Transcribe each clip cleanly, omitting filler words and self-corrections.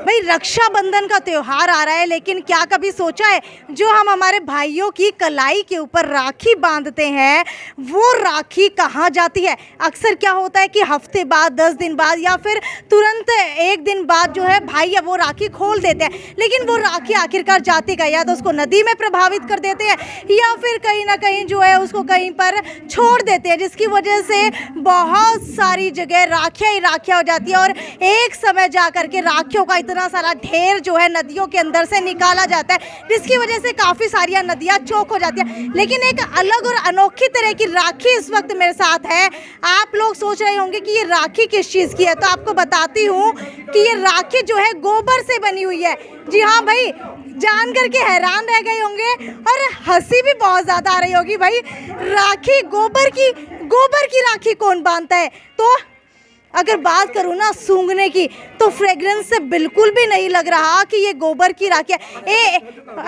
भाई रक्षाबंधन का त्योहार आ रहा है, लेकिन क्या कभी सोचा है जो हम हमारे भाइयों की कलाई के ऊपर राखी बांधते हैं वो राखी कहाँ जाती है? अक्सर क्या होता है कि हफ्ते बाद, 10 दिन बाद या फिर तुरंत एक दिन बाद जो है भाई है वो राखी खोल देते हैं, लेकिन वो राखी आखिरकार जाती कहाँ? या तो उसको नदी में प्रभावित कर देते हैं या फिर कहीं ना कहीं जो है उसको कहीं पर छोड़ देते हैं, जिसकी वजह से बहुत सारी जगह राखियाँ ही राखियाँ हो जाती है और एक समय जा करके राखियों का इतना सारा ढेर जो है नदियों के अंदर से निकाला जाता है, जिसकी वजह से काफ़ी सारी नदियाँ चौक हो जाती है। लेकिन एक अलग और अनोखी तरह की राखी इस वक्त मेरे साथ है। आप लोग सोच रहे होंगे कि ये राखी किस चीज़ की है, तो आपको बताती हूँ कि ये राखी जो है गोबर से बनी हुई है। जी हाँ भाई, जान करके हैरान रह गए होंगे और हंसी भी बहुत ज़्यादा आ रही होगी। भाई राखी गोबर की राखी कौन बांधता है? तो अगर बात करूँ ना सूंघने की, तो फ्रेग्रेंस से बिल्कुल भी नहीं लग रहा कि ये गोबर की राखी है।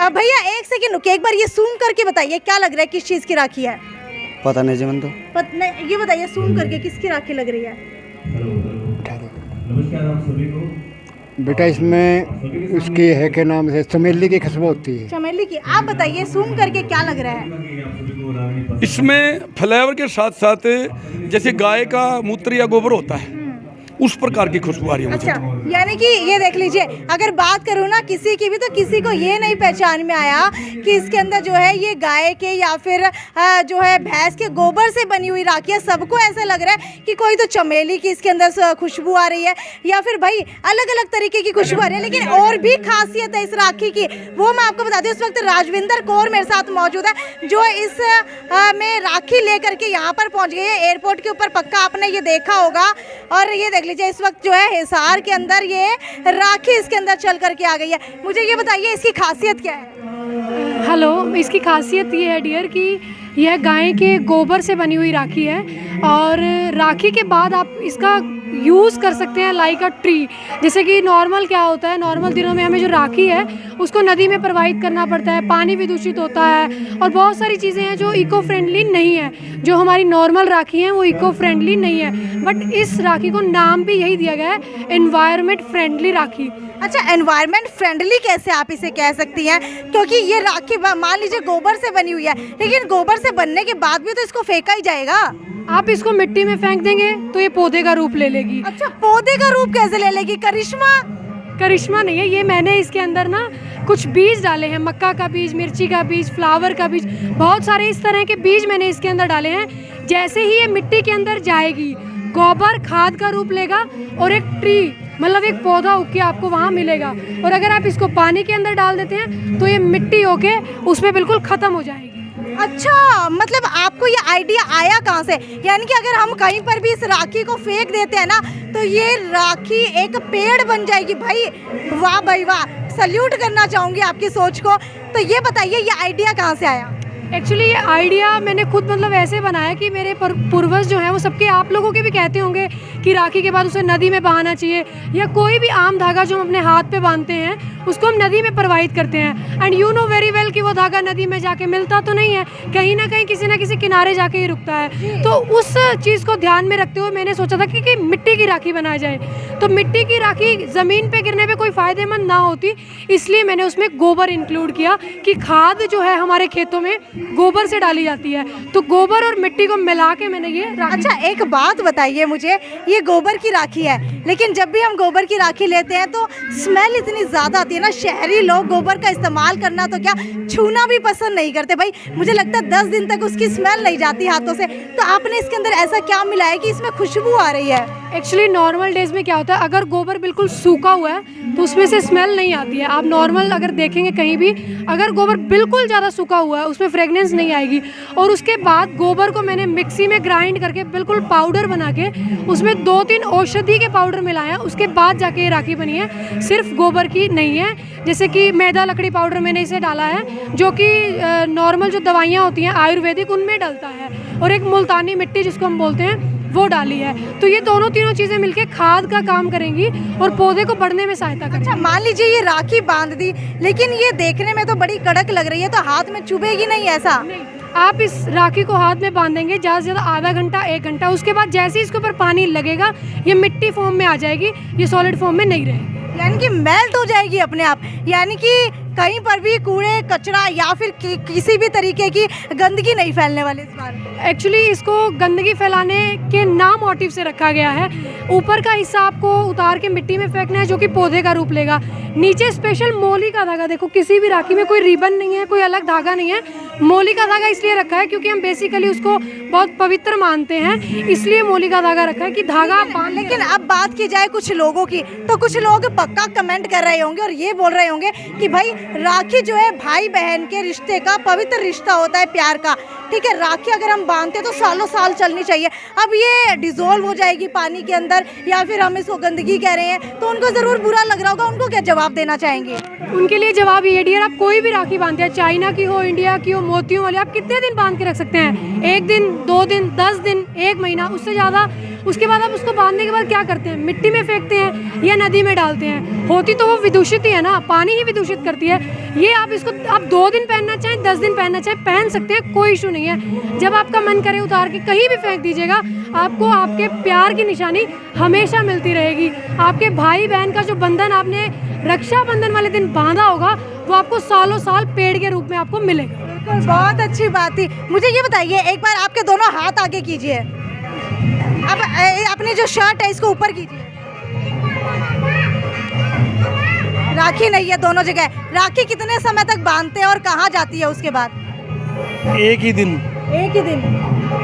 भैया एक सेकेंड रुकिए, एक बार ये सूंघ करके बताइए क्या लग रहा है, किस चीज़ की राखी है? पता नहीं जीवन तो ये बताइए सूंघ करके किसकी राखी लग रही है? नमस्कार आप सभी को। बेटा इसमें उसकी है के नाम से चमेली की खुशबू होती है। चमेली की। आप बताइए सूंघ करके क्या लग रहा है? इसमें फ्लेवर के साथ साथ जैसे गाय का मूत्र या गोबर होता है उस प्रकार की खुशबू आ रही है मुझे। अच्छा, यानी कि ये देख लीजिए, अगर बात करूँ ना किसी की भी, तो किसी को ये नहीं पहचान में आया कि इसके अंदर जो है ये गाय के या फिर जो है भैंस के गोबर से बनी हुई राखी है। सबको ऐसा लग रहा है कि कोई तो चमेली की इसके अंदर खुशबू आ रही है या फिर भाई अलग अलग तरीके की खुशबू आ रही है। लेकिन और भी खासियत है इस राखी की, वो मैं आपको बता दूँ। इस वक्त राजविंदर कौर मेरे साथ मौजूद है जो इस में राखी लेकर के यहाँ पर पहुँच गई है। एयरपोर्ट के ऊपर पक्का आपने ये देखा होगा। और ये देख लीजिए इस वक्त जो है हिसार के अंदर ये राखी इसके अंदर चल करके आ गई है। मुझे ये बताइए इसकी खासियत क्या है? हेलो, इसकी खासियत ये है डियर कि यह गाय के गोबर से बनी हुई राखी है और राखी के बाद आप इसका यूज़ कर सकते हैं लाइक अ ट्री। जैसे कि नॉर्मल क्या होता है, नॉर्मल दिनों में हमें जो राखी है उसको नदी में प्रवाहित करना पड़ता है, पानी भी दूषित होता है और बहुत सारी चीज़ें हैं जो इको फ्रेंडली नहीं है। जो हमारी नॉर्मल राखी हैं वो इको फ्रेंडली नहीं है, बट इस राखी को नाम भी यही दिया गया है, एनवायरनमेंट फ्रेंडली राखी। अच्छा, एनवायरनमेंट फ्रेंडली कैसे आप इसे कह सकती हैं? क्योंकि ये राखी मान लीजिए गोबर से बनी हुई है, लेकिन गोबर से बनने के बाद भी तो इसको फेंका ही जाएगा। आप इसको मिट्टी में फेंक देंगे तो ये पौधे का रूप ले लेगी। अच्छा, पौधे का रूप कैसे ले लेगी? करिश्मा नहीं है ये, मैंने इसके अंदर ना कुछ बीज डाले हैं, मक्का का बीज, मिर्ची का बीज, फ्लावर का बीज, बहुत सारे इस तरह के बीज मैंने इसके अंदर डाले हैं। जैसे ही ये मिट्टी के अंदर जाएगी गोबर खाद का रूप लेगा और एक ट्री मतलब एक पौधा उग के आपको वहाँ मिलेगा। और अगर आप इसको पानी के अंदर डाल देते हैं तो ये मिट्टी होके उसमें बिल्कुल ख़त्म हो जाएगी। अच्छा, मतलब आपको ये आइडिया आया कहाँ से? यानी कि अगर हम कहीं पर भी इस राखी को फेंक देते हैं ना तो ये राखी एक पेड़ बन जाएगी। भाई वाह भाई वाह, सल्यूट करना चाहूँगी आपकी सोच को। तो ये बताइए ये आइडिया कहाँ से आया? एक्चुअली ये आइडिया मैंने खुद मतलब ऐसे बनाया कि मेरे पूर्वज जो हैं वो सबके, आप लोगों के भी कहते होंगे कि राखी के बाद उसे नदी में बहाना चाहिए, या कोई भी आम धागा जो हम अपने हाथ पे बांधते हैं उसको हम नदी में प्रवाहित करते हैं। And you know very well कि वो धागा नदी में जाके मिलता तो नहीं है, कहीं ना कहीं किसी ना किसी किनारे जाके ही रुकता है। तो उस चीज़ को ध्यान में रखते हुए मैंने सोचा था कि मिट्टी की राखी बनाई जाए। तो मिट्टी की राखी ज़मीन पर गिरने पर कोई फ़ायदेमंद ना होती, इसलिए मैंने उसमें गोबर इंक्लूड किया कि खाद जो है हमारे खेतों में गोबर से डाली जाती है, तो गोबर और मिट्टी को मिला के मैंने ये राखी। अच्छा, एक बात बताइए मुझे, ये गोबर की राखी है, लेकिन जब भी हम गोबर की राखी लेते हैं तो स्मेल इतनी ज़्यादा आती है ना, शहरी लोग गोबर का इस्तेमाल करना तो क्या छूना भी पसंद नहीं करते। भाई मुझे लगता है 10 दिन तक उसकी स्मेल नहीं जाती हाथों से। तो आपने इसके अंदर ऐसा क्या मिला है कि इसमें खुशबू आ रही है? एक्चुअली नॉर्मल डेज में क्या होता है, अगर गोबर बिल्कुल सूखा हुआ है तो उसमें से स्मेल नहीं आती है। आप नॉर्मल अगर देखेंगे कहीं भी, अगर गोबर बिल्कुल ज़्यादा सूखा हुआ है उसमें फ्रेगनेंस नहीं आएगी। और उसके बाद गोबर को मैंने मिक्सी में ग्राइंड करके बिल्कुल पाउडर बना के उसमें 2-3 औषधि के पाउडर मिलाए हैं, उसके बाद जाके ये राखी बनी है, सिर्फ गोबर की नहीं है। जैसे कि मैदा लकड़ी पाउडर मैंने इसे डाला है, जो कि नॉर्मल जो दवाइयाँ होती हैं आयुर्वेदिक उनमें डलता है, और एक मुल्तानी मिट्टी जिसको हम बोलते हैं वो डाली है। तो ये तीनों चीज़ें मिलके खाद का काम करेंगी और पौधे को बढ़ने में सहायता करेंगी। अच्छा, मान लीजिए ये राखी बांध दी, लेकिन ये देखने में तो बड़ी कड़क लग रही है, तो हाथ में चुभेगी नहीं? ऐसा नहीं, आप इस राखी को हाथ में बांधेंगे ज़्यादा से ज़्यादा आधा घंटा 1 घंटा, उसके बाद जैसे ही इसके ऊपर पानी लगेगा ये मिट्टी फॉर्म में आ जाएगी, ये सॉलिड फॉर्म में नहीं रहेगी। यानी कि मेल्ट हो जाएगी अपने आप, यानी कि कहीं पर भी कूड़े कचरा या फिर किसी भी तरीके की गंदगी नहीं फैलने वाली इस बार। एक्चुअली इसको गंदगी फैलाने के ना मोटिव से रखा गया है। ऊपर का हिस्सा आपको उतार के मिट्टी में फेंकना है जो कि पौधे का रूप लेगा। नीचे स्पेशल मोली का धागा, देखो किसी भी राखी में कोई रिबन नहीं है, कोई अलग धागा नहीं है, मोली का धागा इसलिए रखा है क्योंकि हम बेसिकली उसको बहुत पवित्र मानते हैं, इसलिए मोली का धागा रखा है कि धागा बांध। लेकिन अब बात की जाए कुछ लोगों की, तो कुछ लोग पक्का कमेंट कर रहे होंगे और ये बोल रहे होंगे कि भाई राखी जो है भाई बहन के रिश्ते का पवित्र रिश्ता होता है, प्यार का, ठीक है, राखी अगर हम बांधते हैं तो सालों साल चलनी चाहिए। अब ये डिजोल्व हो जाएगी पानी के अंदर या फिर हम इसको गंदगी कह रहे हैं, तो उनको ज़रूर बुरा लग रहा होगा। उनको क्या जवाब देना चाहेंगे? उनके लिए जवाब ये डियर, आप कोई भी राखी बांधते हैं, चाइना की हो, इंडिया की हो, मोतियों वाली, आप कितने दिन बांध के रख सकते हैं? 1 दिन, 2 दिन, 10 दिन, 1 महीना, उससे ज़्यादा। उसके बाद आप उसको बांधने के बाद क्या करते हैं? मिट्टी में फेंकते हैं या नदी में डालते हैं। होती तो वो विदूषित ही है ना, पानी ही विदूषित करती है। ये आप इसको आप 2 दिन पहनना चाहें, 10 दिन पहनना चाहें, पहन सकते हैं, कोई इशू नहीं है। जब आपका मन करे उतार के कहीं भी फेंक दीजिएगा, आपको आपके प्यार की निशानी हमेशा मिलती रहेगी। आपके भाई बहन का जो बंधन आपने रक्षाबंधन वाले दिन बांधा होगा, वो आपको सालों साल पेड़ के रूप में आपको मिलेगा। बिल्कुल, बहुत अच्छी बात थी। मुझे ये बताइए, एक बार आपके दोनों हाथ आगे कीजिए, अब अपनी जो शर्ट है इसको ऊपर कीजिए। राखी नहीं है दोनों जगह। राखी कितने समय तक बांधते हैं और कहाँ जाती है उसके बाद? 1 ही दिन। 1 ही दिन।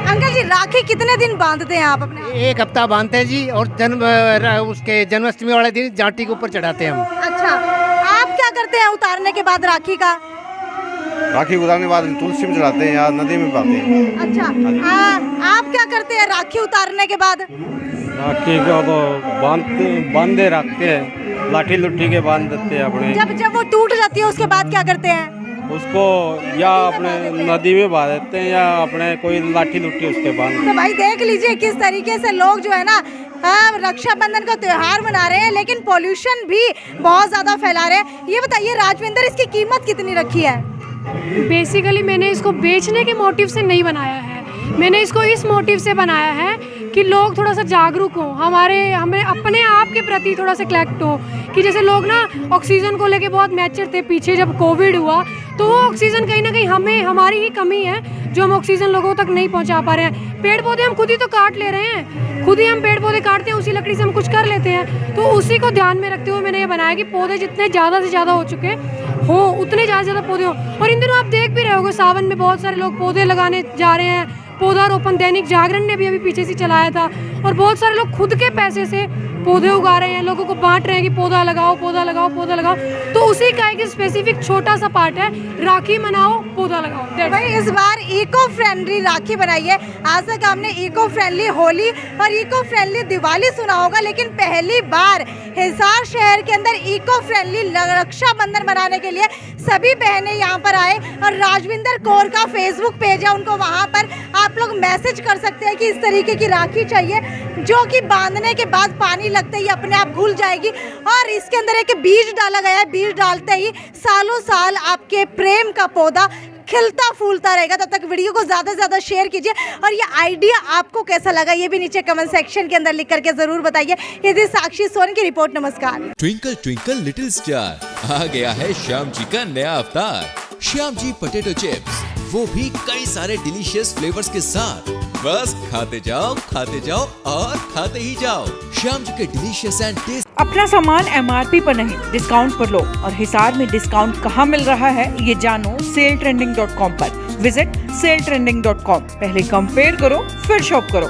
अंकल जी, राखी कितने दिन बांधते हैं आप अपने? 1 हफ्ता बांधते हैं जी, और उसके जन्माष्टमी वाले दिन जाटी के ऊपर चढ़ाते हैं हम। अच्छा, आप क्या करते हैं उतारने के बाद राखी का? राखी उतारने के बाद तुलसी में चढ़ाते हैं या नदी में पाते हैं। अच्छा, आप क्या करते हैं राखी उतारने के बाद? राखी को तो बांधे रखते हैं, लाठी लुट्ठी के बांध देते हैं अपने। जब वो टूट जाती है उसके बाद क्या करते हैं? उसको या अपने नदी में बहा देते हैं या अपने कोई लाठी लुट्ठी उसके बांध। तो भाई देख लीजिए किस तरीके से लोग जो है ना रक्षाबंधन का त्योहार मना रहे हैं, लेकिन पॉल्यूशन भी बहुत ज़्यादा फैला रहे हैं। ये बताइए राजविंदर, इसकी कीमत कितनी रखी है? बेसिकली मैंने इसको बेचने के मोटिव से नहीं बनाया है, मैंने इसको इस मोटिव से बनाया है कि लोग थोड़ा सा जागरूक हों, हमें अपने आप के प्रति थोड़ा सा कलेक्ट हो। कि जैसे लोग ना ऑक्सीजन को लेके बहुत मैच्योर थे पीछे जब कोविड हुआ, तो वो ऑक्सीजन कहीं ना कहीं हमारी ही कमी है जो हम ऑक्सीजन लोगों तक नहीं पहुंचा पा रहे हैं। पेड़ पौधे हम खुद ही तो काट ले रहे हैं, खुद ही हम पेड़ पौधे काटते हैं, उसी लकड़ी से हम कुछ कर लेते हैं। तो उसी को ध्यान में रखते हुए मैंने ये बनाया कि पौधे जितने ज़्यादा से ज़्यादा हो चुके हो, उतने ज़्यादा पौधे हो। और इन दिनों आप देख भी रहे होगे, सावन में बहुत सारे लोग पौधे लगाने जा रहे हैं। पौधारोपण दैनिक जागरण ने भी अभी पीछे से चलाया था, और बहुत सारे लोग खुद के पैसे से पौधे उगा रहे हैं, लोगों को बांट रहे हैं कि पौधा लगाओ, पौधा लगाओ, पौधा लगाओ। तो उसी का एक स्पेसिफिक छोटा सा पार्ट है, राखी मनाओ, पौधा लगाओ। भाई इस बार इको फ्रेंडली राखी बनाई है। आज तक हमने इको फ्रेंडली होली और इको फ्रेंडली दिवाली सुना होगा, लेकिन पहली बार हिसार शहर के अंदर इको फ्रेंडली रक्षाबंधन मनाने के लिए सभी बहनें यहाँ पर आए। और राजविंदर कौर का फेसबुक पेज है, उनको वहाँ पर आप लोग मैसेज कर सकते हैं कि इस तरीके की राखी चाहिए, जो कि बांधने के बाद पानी लगते ही अपने आप घुल जाएगी। और इसके अंदर एक बीज डाला गया है, बीज डालते ही सालों साल आपके प्रेम का पौधा खिलता फूलता रहेगा। तब तक वीडियो को ज़्यादा से ज़्यादा शेयर कीजिए, और ये आइडिया आपको कैसा लगा ये भी नीचे कमेंट सेक्शन के अंदर लिख करके ज़रूर बताइए। ये थी साक्षी सोन की रिपोर्ट। नमस्कार। ट्विंकल ट्विंकल लिटिल स्टार, आ गया है श्याम जी का नया अवतार। श्याम जी पोटैटो चिप्स, वो भी कई सारे डिलीशियस फ्लेवर्स के साथ। बस खाते जाओ और खाते ही जाओ। श्याम जी के डिलीशियस एंड टेस्ट। अपना सामान MRP पर नहीं, डिस्काउंट पर लो। और हिसार में डिस्काउंट कहाँ मिल रहा है ये जानो saletrending.com पर। Visit saletrending.com। पहले कंपेयर करो, फिर शॉप करो।